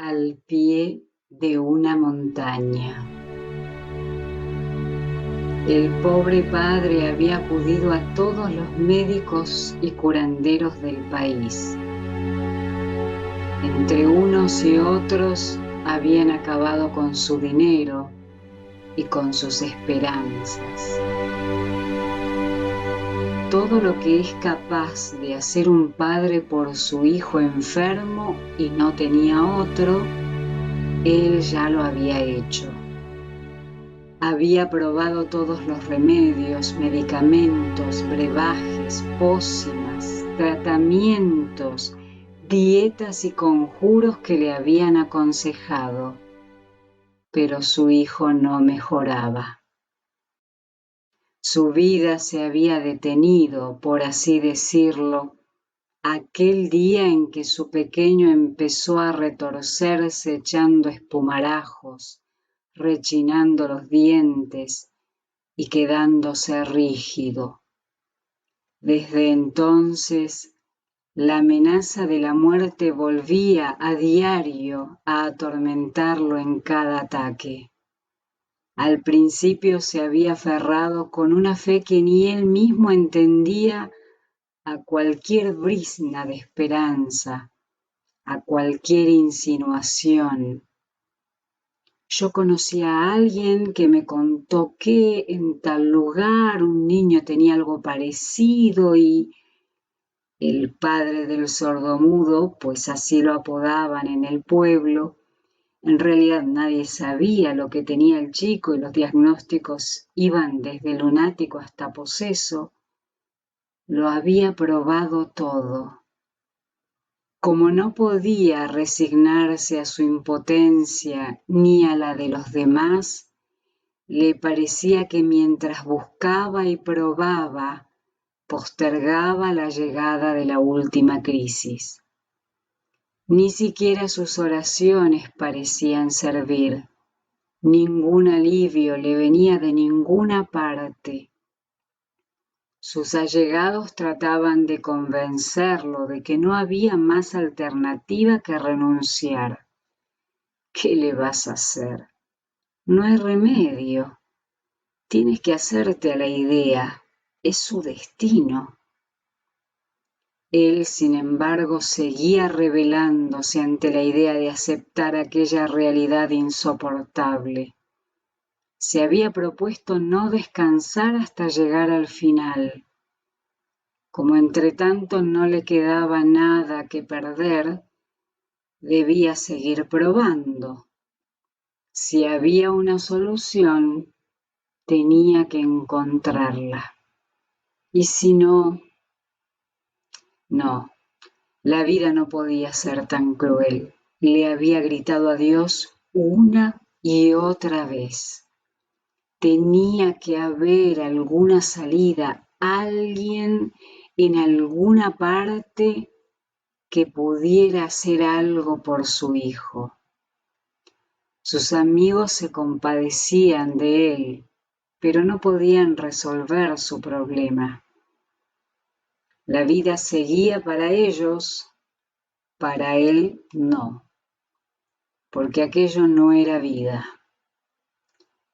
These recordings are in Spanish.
al pie de una montaña. El pobre padre había acudido a todos los médicos y curanderos del país. Entre unos y otros habían acabado con su dinero y con sus esperanzas. Todo lo que es capaz de hacer un padre por su hijo enfermo y no tenía otro, él ya lo había hecho. Había probado todos los remedios, medicamentos, brebajes, pócimas, tratamientos, dietas y conjuros que le habían aconsejado, pero su hijo no mejoraba. Su vida se había detenido, por así decirlo, aquel día en que su pequeño empezó a retorcerse echando espumarajos, rechinando los dientes y quedándose rígido. Desde entonces, la amenaza de la muerte volvía a diario a atormentarlo en cada ataque. Al principio se había aferrado con una fe que ni él mismo entendía a cualquier brizna de esperanza, a cualquier insinuación. Yo conocí a alguien que me contó que en tal lugar un niño tenía algo parecido y el padre del sordomudo, pues así lo apodaban en el pueblo, en realidad nadie sabía lo que tenía el chico y los diagnósticos iban desde lunático hasta poseso. Lo había probado todo. Como no podía resignarse a su impotencia ni a la de los demás, le parecía que mientras buscaba y probaba, postergaba la llegada de la última crisis. Ni siquiera sus oraciones parecían servir. Ningún alivio le venía de ninguna parte. Sus allegados trataban de convencerlo de que no había más alternativa que renunciar. ¿Qué le vas a hacer? No hay remedio. Tienes que hacerte a la idea. Es su destino. Él, sin embargo, seguía rebelándose ante la idea de aceptar aquella realidad insoportable. Se había propuesto no descansar hasta llegar al final. Como entretanto no le quedaba nada que perder, debía seguir probando. Si había una solución, tenía que encontrarla. Y si no, no, la vida no podía ser tan cruel. Le había gritado a Dios una y otra vez. Tenía que haber alguna salida, alguien en alguna parte que pudiera hacer algo por su hijo. Sus amigos se compadecían de él, pero no podían resolver su problema. La vida seguía para ellos, para él no, porque aquello no era vida.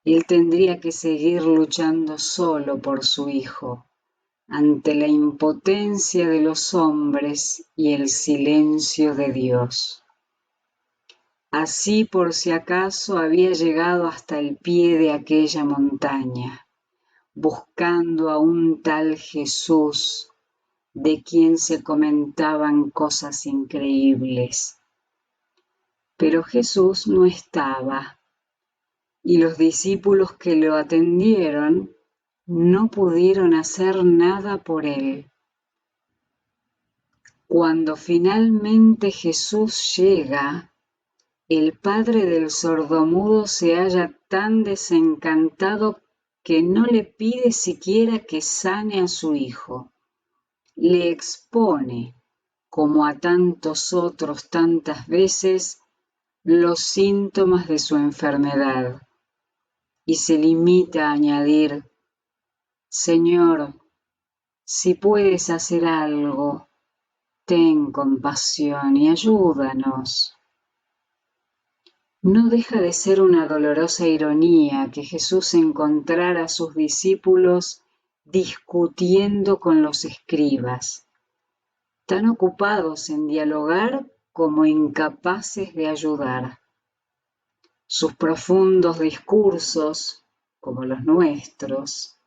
Él tendría que seguir luchando solo por su hijo, ante la impotencia de los hombres y el silencio de Dios. Así, por si acaso, había llegado hasta el pie de aquella montaña, buscando a un tal Jesús, de quien se comentaban cosas increíbles. Pero Jesús no estaba, y los discípulos que lo atendieron no pudieron hacer nada por él. Cuando finalmente Jesús llega, el padre del sordomudo se halla tan desencantado que no le pide siquiera que sane a su hijo. Le expone, como a tantos otros tantas veces, los síntomas de su enfermedad y se limita a añadir: Señor, si puedes hacer algo, ten compasión y ayúdanos. No deja de ser una dolorosa ironía que Jesús encontrara a sus discípulos discutiendo con los escribas, tan ocupados en dialogar como incapaces de ayudar. Sus profundos discursos, como los nuestros,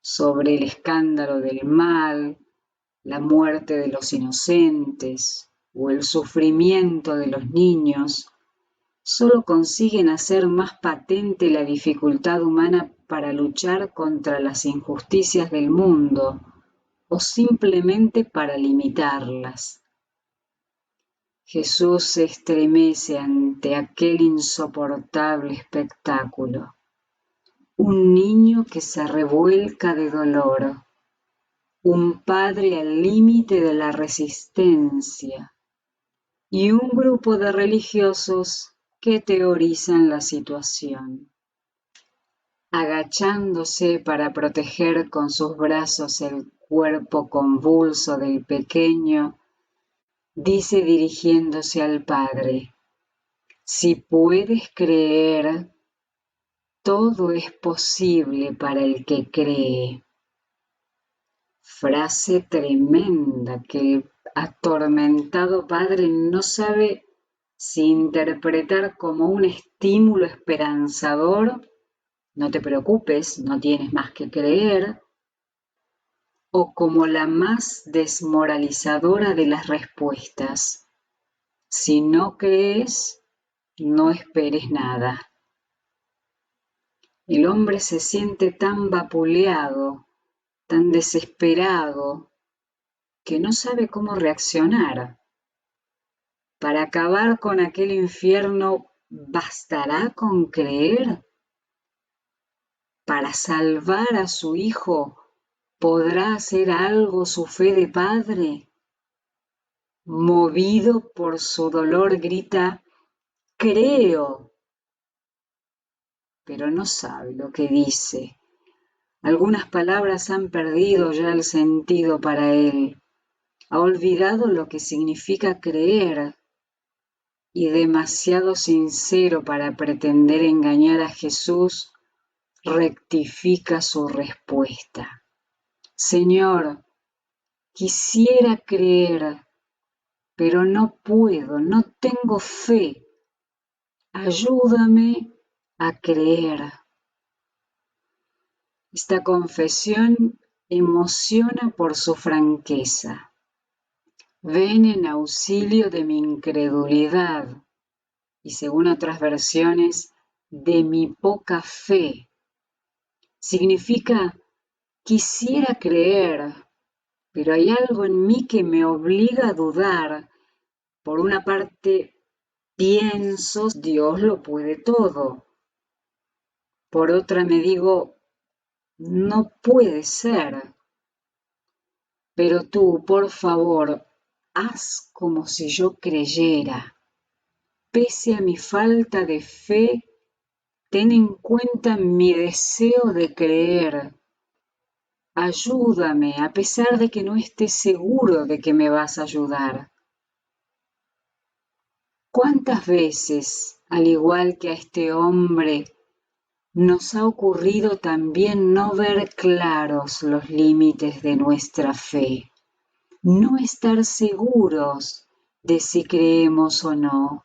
sobre el escándalo del mal, la muerte de los inocentes o el sufrimiento de los niños, solo consiguen hacer más patente la dificultad humana para luchar contra las injusticias del mundo o simplemente para limitarlas. Jesús se estremece ante aquel insoportable espectáculo. Un niño que se revuelca de dolor, un padre al límite de la resistencia y un grupo de religiosos que teorizan la situación. Agachándose para proteger con sus brazos el cuerpo convulso del pequeño, dice dirigiéndose al Padre: si puedes creer, todo es posible para el que cree. Frase tremenda que el atormentado padre no sabe si interpretar como un estímulo esperanzador, no te preocupes, no tienes más que creer, o como la más desmoralizadora de las respuestas: si no crees, no esperes nada. El hombre se siente tan vapuleado, tan desesperado, que no sabe cómo reaccionar. Para acabar con aquel infierno, ¿bastará con creer? Para salvar a su hijo, ¿podrá hacer algo su fe de padre? Movido por su dolor, grita: creo, pero no sabe lo que dice. Algunas palabras han perdido ya el sentido para él. Ha olvidado lo que significa creer y, demasiado sincero para pretender engañar a Jesús, rectifica su respuesta: Señor, quisiera creer, pero no puedo, no tengo fe. Ayúdame a creer. Esta confesión emociona por su franqueza. Ven en auxilio de mi incredulidad y, según otras versiones, de mi poca fe. Significa: quisiera creer, pero hay algo en mí que me obliga a dudar. Por una parte, pienso, Dios lo puede todo. Por otra me digo, no puede ser. Pero tú, por favor, haz como si yo creyera. Pese a mi falta de fe, ten en cuenta mi deseo de creer. Ayúdame a pesar de que no esté seguro de que me vas a ayudar. ¿Cuántas veces, al igual que a este hombre, nos ha ocurrido también no ver claros los límites de nuestra fe? No estar seguros de si creemos o no.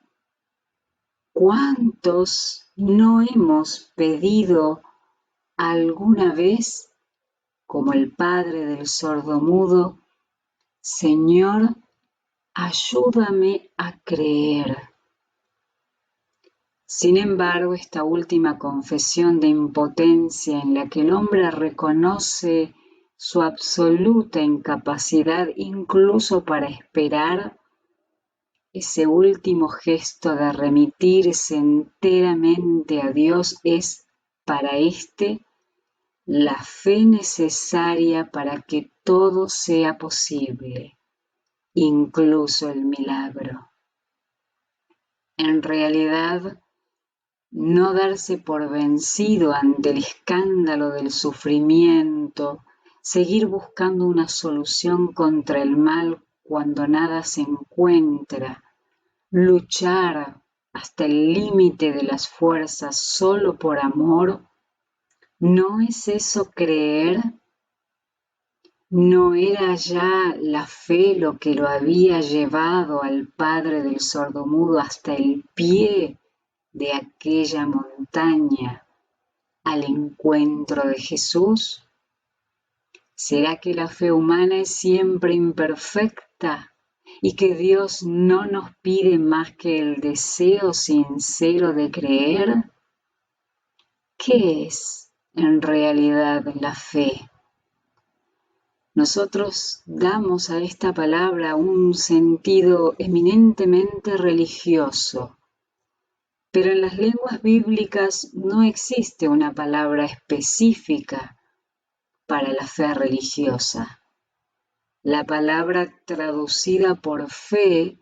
¿Cuántos no hemos pedido alguna vez, como el padre del sordomudo: Señor, ayúdame a creer? Sin embargo, esta última confesión de impotencia, en la que el hombre reconoce su absoluta incapacidad incluso para esperar, ese último gesto de remitirse enteramente a Dios, es para éste la fe necesaria para que todo sea posible, incluso el milagro. En realidad, no darse por vencido ante el escándalo del sufrimiento, seguir buscando una solución contra el mal cuando nada se encuentra, luchar hasta el límite de las fuerzas solo por amor, ¿no es eso creer? ¿No era ya la fe lo que lo había llevado al padre del sordomudo hasta el pie de aquella montaña, al encuentro de Jesús? ¿Será que la fe humana es siempre imperfecta y que Dios no nos pide más que el deseo sincero de creer? ¿Qué es en realidad la fe? Nosotros damos a esta palabra un sentido eminentemente religioso, pero en las lenguas bíblicas no existe una palabra específica para la fe religiosa. La palabra traducida por fe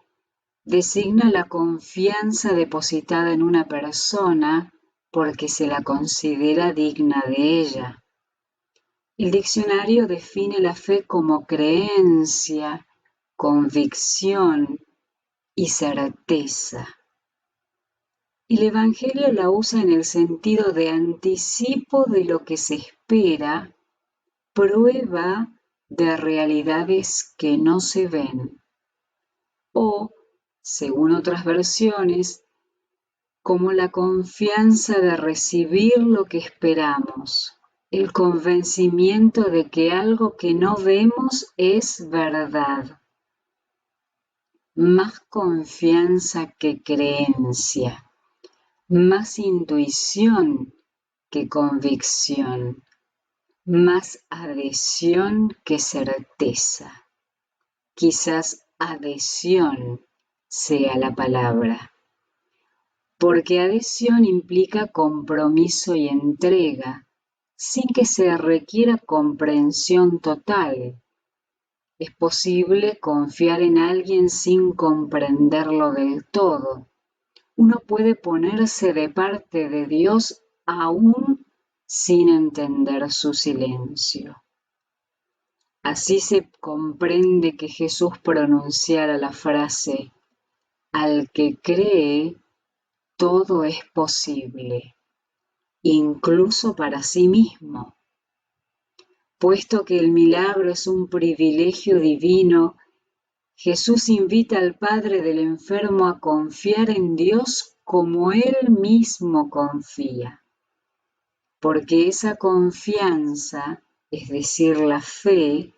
designa la confianza depositada en una persona porque se la considera digna de ella. El diccionario define la fe como creencia, convicción y certeza. El Evangelio la usa en el sentido de anticipo de lo que se espera, prueba de realidades que no se ven, o, según otras versiones, como la confianza de recibir lo que esperamos, el convencimiento de que algo que no vemos es verdad. Más confianza que creencia, más intuición que convicción, más adhesión que certeza. Quizás adhesión sea la palabra, porque adhesión implica compromiso y entrega, sin que se requiera comprensión total. Es posible confiar en alguien sin comprenderlo del todo. Uno puede ponerse de parte de Dios aún sin entender su silencio. Así se comprende que Jesús pronunciara la frase: al que cree, todo es posible, incluso para sí mismo. Puesto que el milagro es un privilegio divino, Jesús invita al padre del enfermo a confiar en Dios como él mismo confía, porque esa confianza, es decir, la fe,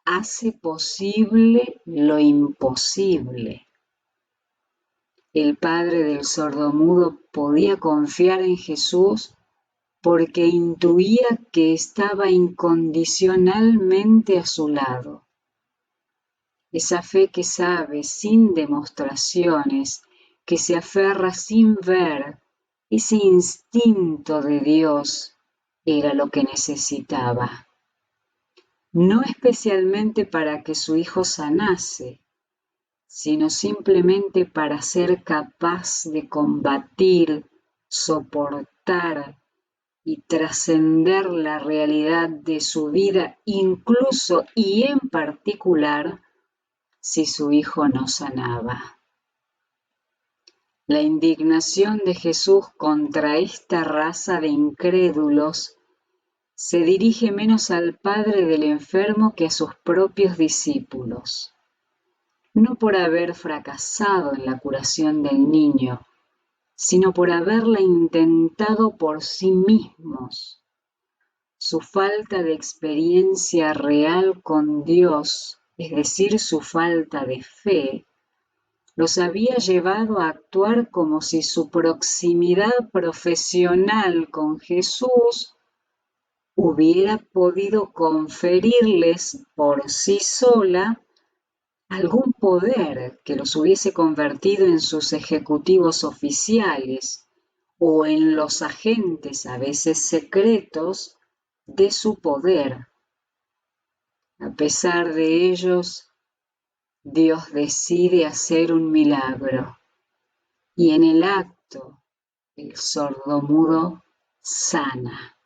hace posible lo imposible. El padre del sordomudo podía confiar en Jesús porque intuía que estaba incondicionalmente a su lado. Esa fe que sabe sin demostraciones, que se aferra sin ver, ese instinto de Dios era lo que necesitaba. No especialmente para que su hijo sanase, sino simplemente para ser capaz de combatir, soportar y trascender la realidad de su vida, incluso y en particular, si su hijo no sanaba. La indignación de Jesús contra esta raza de incrédulos se dirige menos al padre del enfermo que a sus propios discípulos. No por haber fracasado en la curación del niño, sino por haberla intentado por sí mismos. Su falta de experiencia real con Dios, es decir, su falta de fe, los había llevado a actuar como si su proximidad profesional con Jesús hubiera podido conferirles por sí sola algún poder que los hubiese convertido en sus ejecutivos oficiales o en los agentes, a veces secretos, de su poder. A pesar de ellos, Dios decide hacer un milagro y en el acto el sordomudo sana.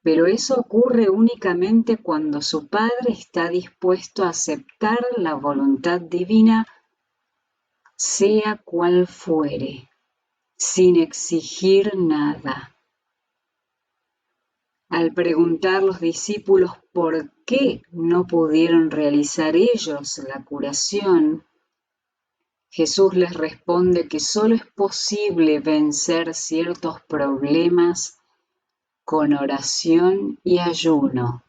Pero eso ocurre únicamente cuando su padre está dispuesto a aceptar la voluntad divina sea cual fuere, sin exigir nada. Al preguntar los discípulos por qué no pudieron realizar ellos la curación, Jesús les responde que solo es posible vencer ciertos problemas con oración y ayuno,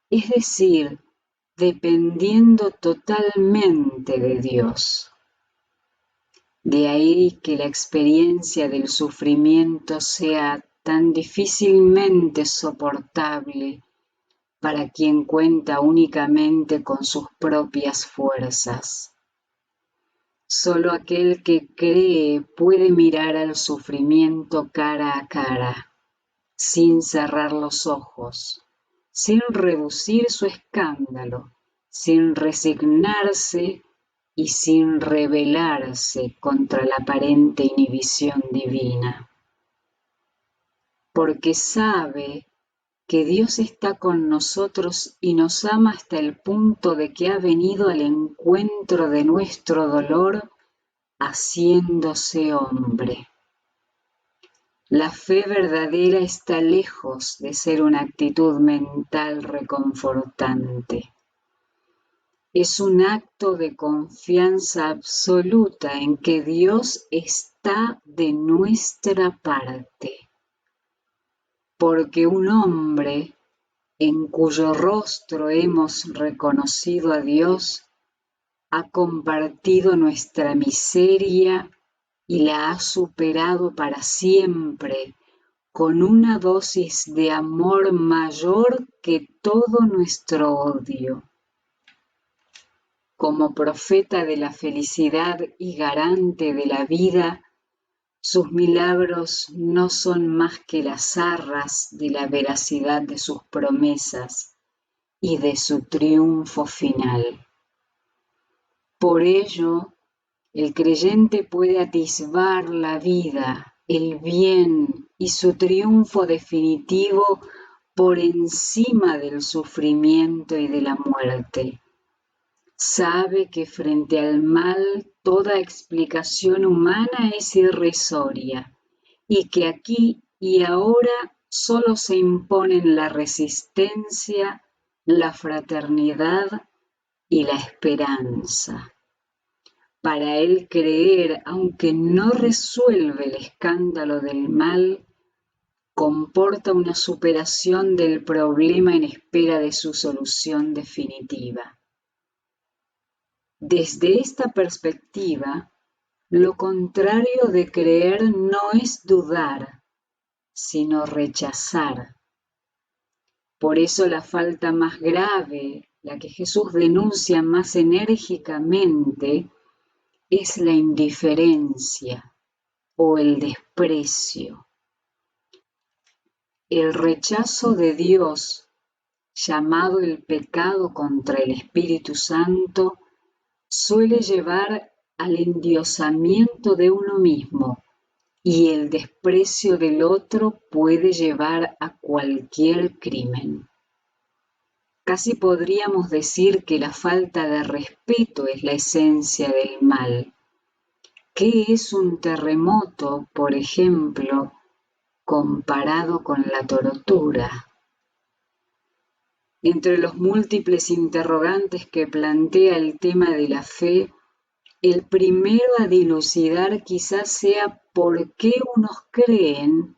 es decir, dependiendo totalmente de Dios. De ahí que la experiencia del sufrimiento sea tan difícilmente soportable para quien cuenta únicamente con sus propias fuerzas. Solo aquel que cree puede mirar al sufrimiento cara a cara, sin cerrar los ojos, sin reducir su escándalo, sin resignarse y sin rebelarse contra la aparente inhibición divina. Porque sabe que Dios está con nosotros y nos ama hasta el punto de que ha venido al encuentro de nuestro dolor haciéndose hombre. La fe verdadera está lejos de ser una actitud mental reconfortante. Es un acto de confianza absoluta en que Dios está de nuestra parte. Porque un hombre en cuyo rostro hemos reconocido a Dios ha compartido nuestra miseria y la ha superado para siempre con una dosis de amor mayor que todo nuestro odio. Como profeta de la felicidad y garante de la vida, sus milagros no son más que las arras de la veracidad de sus promesas y de su triunfo final. Por ello, el creyente puede atisbar la vida, el bien y su triunfo definitivo por encima del sufrimiento y de la muerte. Sabe que frente al mal toda explicación humana es irrisoria y que aquí y ahora solo se imponen la resistencia, la fraternidad y la esperanza. Para él creer, aunque no resuelve el escándalo del mal, comporta una superación del problema en espera de su solución definitiva. Desde esta perspectiva, lo contrario de creer no es dudar, sino rechazar. Por eso la falta más grave, la que Jesús denuncia más enérgicamente, es la indiferencia o el desprecio. El rechazo de Dios, llamado el pecado contra el Espíritu Santo, suele llevar al endiosamiento de uno mismo y el desprecio del otro puede llevar a cualquier crimen. Casi podríamos decir que la falta de respeto es la esencia del mal. ¿Qué es un terremoto, por ejemplo, comparado con la tortura? Entre los múltiples interrogantes que plantea el tema de la fe, el primero a dilucidar quizás sea por qué unos creen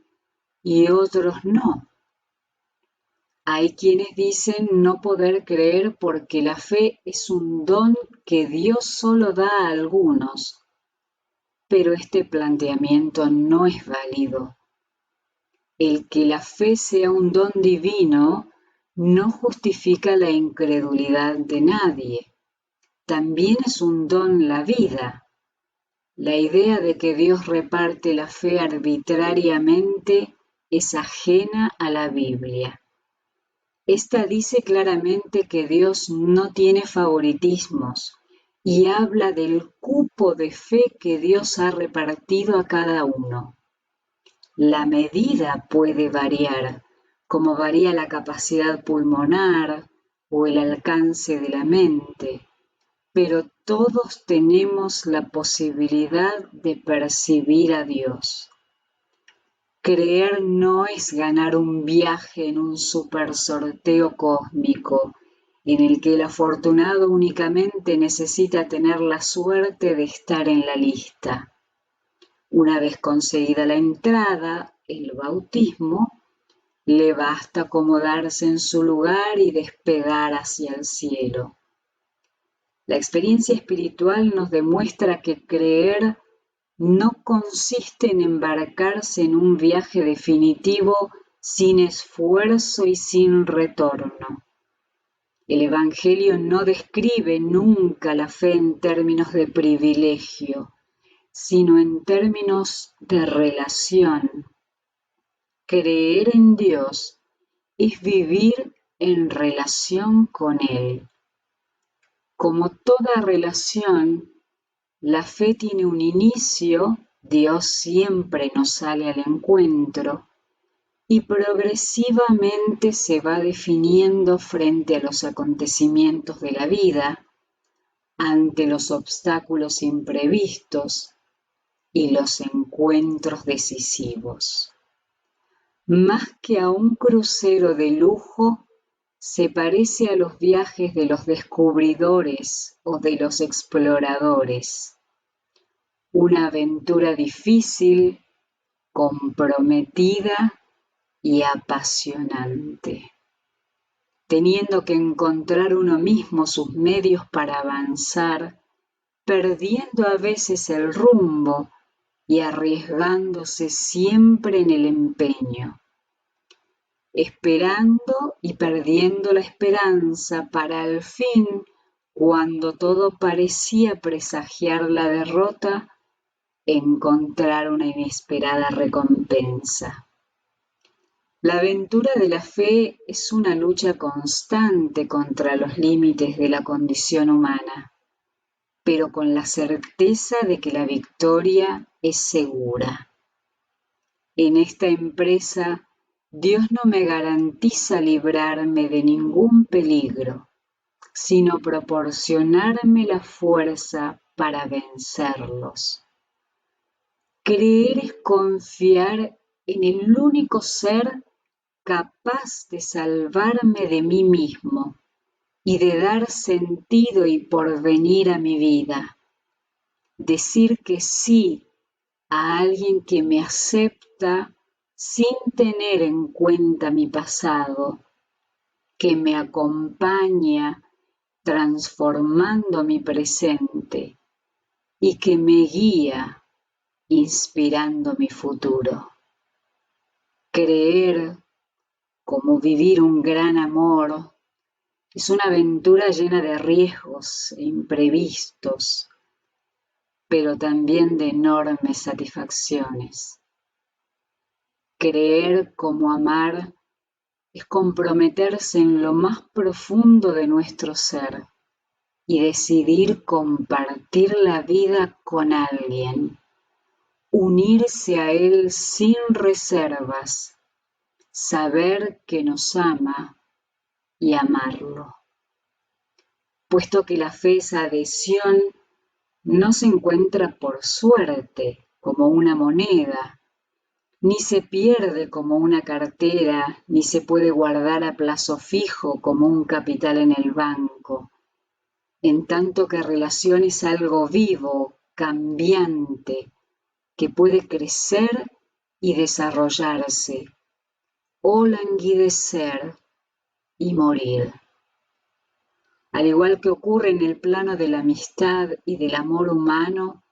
y otros no. Hay quienes dicen no poder creer porque la fe es un don que Dios solo da a algunos, pero este planteamiento no es válido. El que la fe sea un don divino no justifica la incredulidad de nadie. También es un don la vida. La idea de que Dios reparte la fe arbitrariamente es ajena a la Biblia. Esta dice claramente que Dios no tiene favoritismos y habla del cupo de fe que Dios ha repartido a cada uno. La medida puede variar, como varía la capacidad pulmonar o el alcance de la mente, pero todos tenemos la posibilidad de percibir a Dios. Creer no es ganar un viaje en un super sorteo cósmico, en el que el afortunado únicamente necesita tener la suerte de estar en la lista. Una vez conseguida la entrada, el bautismo, le basta acomodarse en su lugar y despegar hacia el cielo. La experiencia espiritual nos demuestra que creer no consiste en embarcarse en un viaje definitivo sin esfuerzo y sin retorno. El Evangelio no describe nunca la fe en términos de privilegio, sino en términos de relación. Creer en Dios es vivir en relación con Él. Como toda relación, la fe tiene un inicio, Dios siempre nos sale al encuentro, y progresivamente se va definiendo frente a los acontecimientos de la vida, ante los obstáculos imprevistos y los encuentros decisivos. Más que a un crucero de lujo, se parece a los viajes de los descubridores o de los exploradores. Una aventura difícil, comprometida y apasionante, teniendo que encontrar uno mismo sus medios para avanzar, perdiendo a veces el rumbo y arriesgándose siempre en el empeño, esperando y perdiendo la esperanza para al fin, cuando todo parecía presagiar la derrota, encontrar una inesperada recompensa. La aventura de la fe es una lucha constante contra los límites de la condición humana, pero con la certeza de que la victoria es segura. En esta empresa, Dios no me garantiza librarme de ningún peligro, sino proporcionarme la fuerza para vencerlos. Creer es confiar en el único ser capaz de salvarme de mí mismo y de dar sentido y porvenir a mi vida. Decir que sí a alguien que me acepta sin tener en cuenta mi pasado, que me acompaña transformando mi presente y que me guía inspirando mi futuro. Creer, como vivir un gran amor, es una aventura llena de riesgos e imprevistos, pero también de enormes satisfacciones. Creer como amar es comprometerse en lo más profundo de nuestro ser y decidir compartir la vida con alguien, unirse a él sin reservas, saber que nos ama y amarlo. Puesto que la fe es adhesión, no se encuentra por suerte como una moneda, ni se pierde como una cartera, ni se puede guardar a plazo fijo como un capital en el banco, en tanto que relación es algo vivo, cambiante, que puede crecer y desarrollarse, o languidecer y morir. Al igual que ocurre en el plano de la amistad y del amor humano,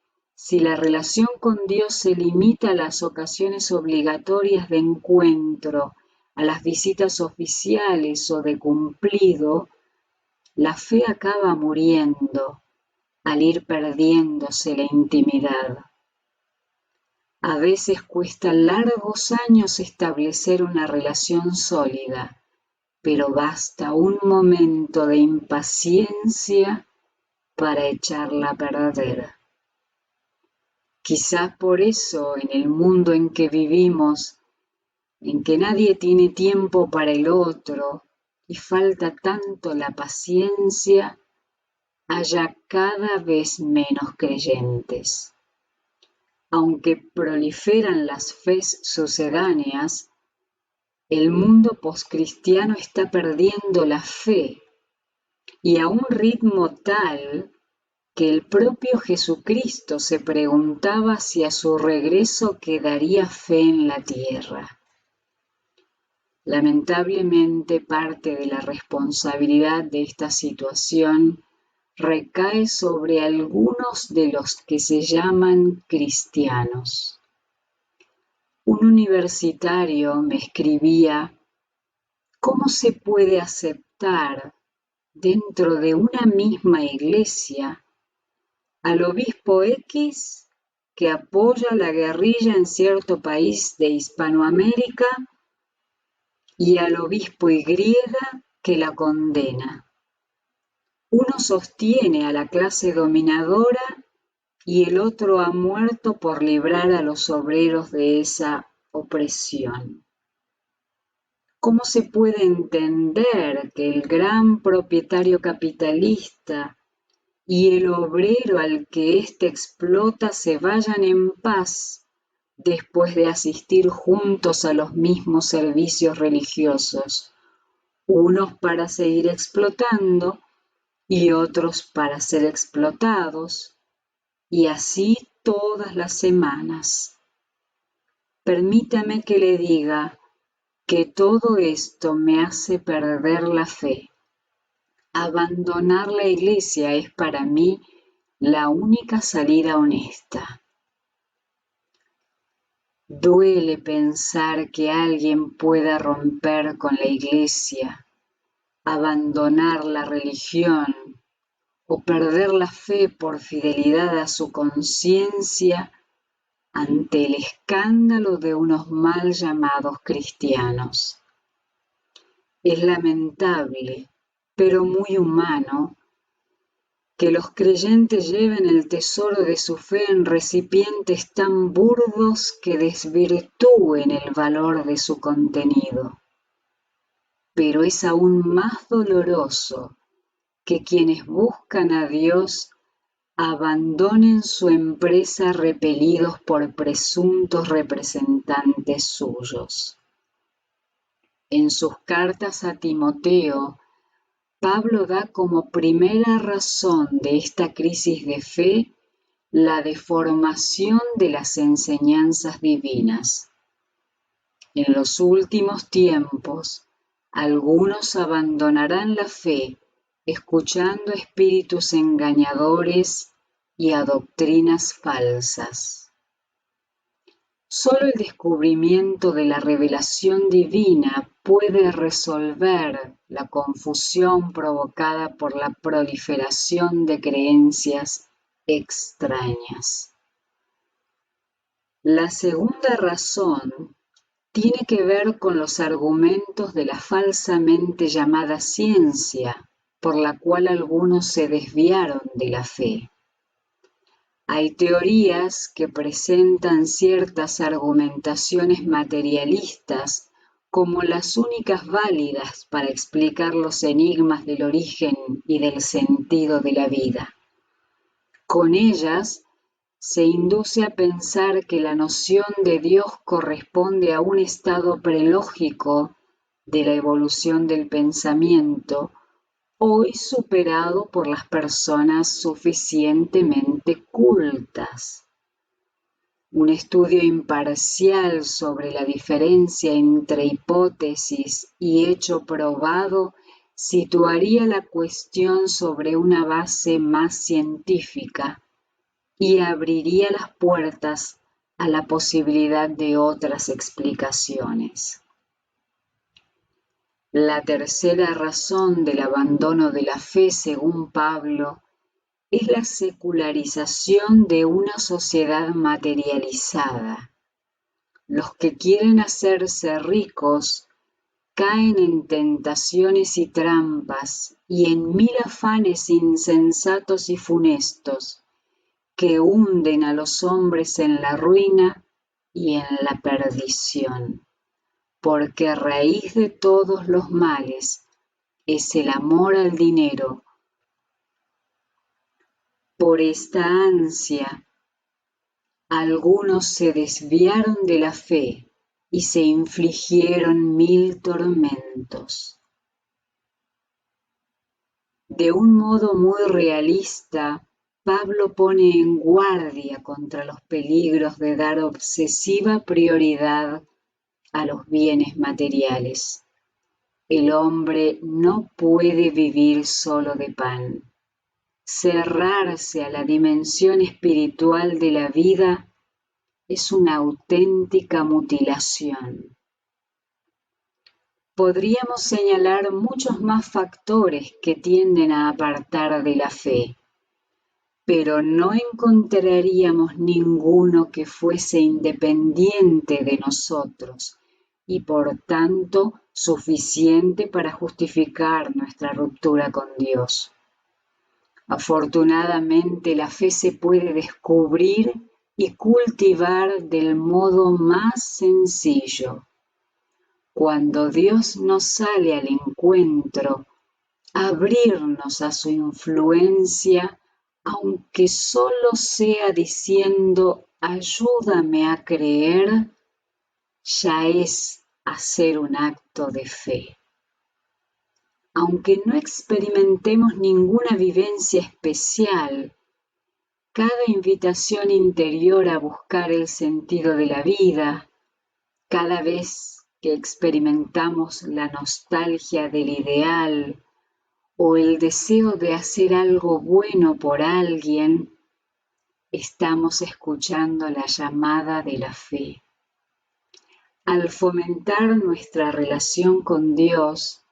si la relación con Dios se limita a las ocasiones obligatorias de encuentro, a las visitas oficiales o de cumplido, la fe acaba muriendo al ir perdiéndose la intimidad. A veces cuesta largos años establecer una relación sólida, pero basta un momento de impaciencia para echarla a perder. Quizás por eso en el mundo en que vivimos, en que nadie tiene tiempo para el otro y falta tanto la paciencia, haya cada vez menos creyentes. Aunque proliferan las fes sucedáneas, el mundo poscristiano está perdiendo la fe, y a un ritmo tal que el propio Jesucristo se preguntaba si a su regreso quedaría fe en la tierra. Lamentablemente, parte de la responsabilidad de esta situación recae sobre algunos de los que se llaman cristianos. Un universitario me escribía: ¿cómo se puede aceptar dentro de una misma iglesia al obispo X que apoya la guerrilla en cierto país de Hispanoamérica y al obispo Y que la condena? Uno sostiene a la clase dominadora y el otro ha muerto por librar a los obreros de esa opresión. ¿Cómo se puede entender que el gran propietario capitalista y el obrero al que éste explota se vayan en paz después de asistir juntos a los mismos servicios religiosos, unos para seguir explotando y otros para ser explotados, y así todas las semanas? Permítame que le diga que todo esto me hace perder la fe. Abandonar la iglesia es para mí la única salida honesta. Duele pensar que alguien pueda romper con la iglesia, abandonar la religión o perder la fe por fidelidad a su conciencia ante el escándalo de unos mal llamados cristianos. Es lamentable, pero muy humano, que los creyentes lleven el tesoro de su fe en recipientes tan burdos que desvirtúen el valor de su contenido. Pero es aún más doloroso que quienes buscan a Dios abandonen su empresa repelidos por presuntos representantes suyos. En sus cartas a Timoteo, Pablo da como primera razón de esta crisis de fe la deformación de las enseñanzas divinas. En los últimos tiempos, algunos abandonarán la fe escuchando espíritus engañadores y a doctrinas falsas. Solo el descubrimiento de la revelación divina puede resolver la confusión provocada por la proliferación de creencias extrañas. La segunda razón tiene que ver con los argumentos de la falsamente llamada ciencia, por la cual algunos se desviaron de la fe. Hay teorías que presentan ciertas argumentaciones materialistas como las únicas válidas para explicar los enigmas del origen y del sentido de la vida. Con ellas se induce a pensar que la noción de Dios corresponde a un estado prelógico de la evolución del pensamiento, hoy superado por las personas suficientemente cultas. Un estudio imparcial sobre la diferencia entre hipótesis y hecho probado situaría la cuestión sobre una base más científica y abriría las puertas a la posibilidad de otras explicaciones. La tercera razón del abandono de la fe, según Pablo, es la secularización de una sociedad materializada. Los que quieren hacerse ricos caen en tentaciones y trampas y en mil afanes insensatos y funestos que hunden a los hombres en la ruina y en la perdición, porque raíz de todos los males es el amor al dinero, Por esta ansia, algunos se desviaron de la fe y se infligieron 1000 tormentos. De un modo muy realista, Pablo pone en guardia contra los peligros de dar obsesiva prioridad a los bienes materiales. El hombre no puede vivir solo de pan. Cerrarse a la dimensión espiritual de la vida es una auténtica mutilación. Podríamos señalar muchos más factores que tienden a apartar de la fe, pero no encontraríamos ninguno que fuese independiente de nosotros y por tanto suficiente para justificar nuestra ruptura con Dios. Afortunadamente, la fe se puede descubrir y cultivar del modo más sencillo. Cuando Dios nos sale al encuentro, abrirnos a su influencia, aunque solo sea diciendo ayúdame a creer, ya es hacer un acto de fe. Aunque no experimentemos ninguna vivencia especial, cada invitación interior a buscar el sentido de la vida, cada vez que experimentamos la nostalgia del ideal o el deseo de hacer algo bueno por alguien, estamos escuchando la llamada de la fe. Al fomentar nuestra relación con Dios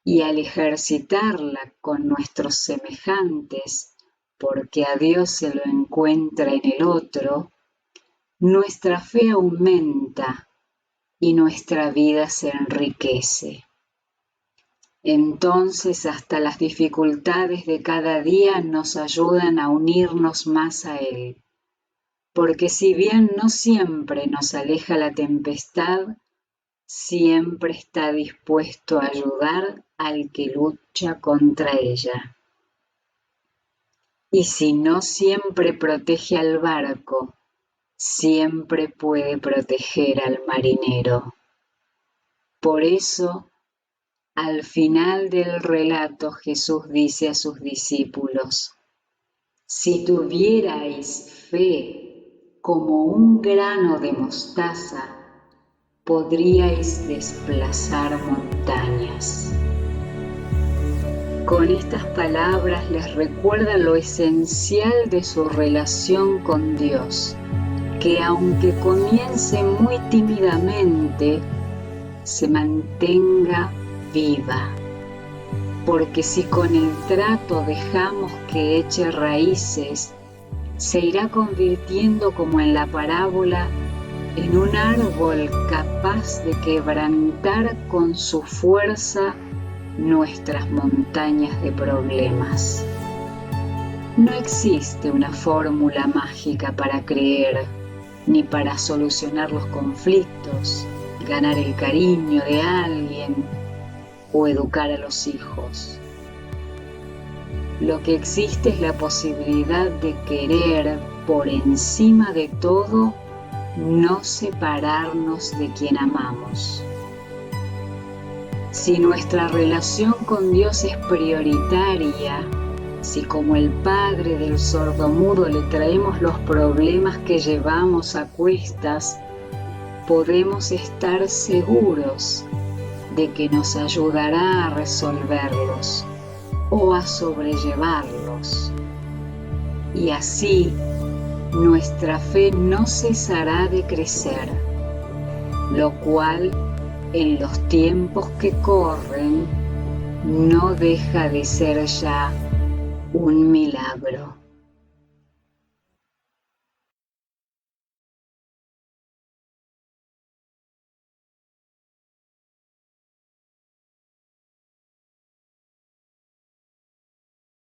y al ejercitarla con nuestros semejantes, porque a Dios se lo encuentra en el otro, nuestra fe aumenta y nuestra vida se enriquece. Entonces hasta las dificultades de cada día nos ayudan a unirnos más a Él, porque si bien no siempre nos aleja la tempestad, siempre está dispuesto a ayudar al que lucha contra ella. Y si no siempre protege al barco, siempre puede proteger al marinero. Por eso, al final del relato, Jesús dice a sus discípulos: si tuvierais fe como un grano de mostaza, podríais desplazar montañas. Con estas palabras les recuerda lo esencial de su relación con Dios, que aunque comience muy tímidamente, se mantenga viva. Porque si con el trato dejamos que eche raíces, se irá convirtiendo, como en la parábola, en un árbol capaz de quebrantar con su fuerza nuestras montañas de problemas. No existe una fórmula mágica para creer, ni para solucionar los conflictos, ganar el cariño de alguien o educar a los hijos. Lo que existe es la posibilidad de querer por encima de todo, no separarnos de quien amamos. Si nuestra relación con Dios es prioritaria, si como el padre del sordomudo le traemos los problemas que llevamos a cuestas, podemos estar seguros de que nos ayudará a resolverlos o a sobrellevarlos. Y así, nuestra fe no cesará de crecer, lo cual, en los tiempos que corren, no deja de ser ya un milagro.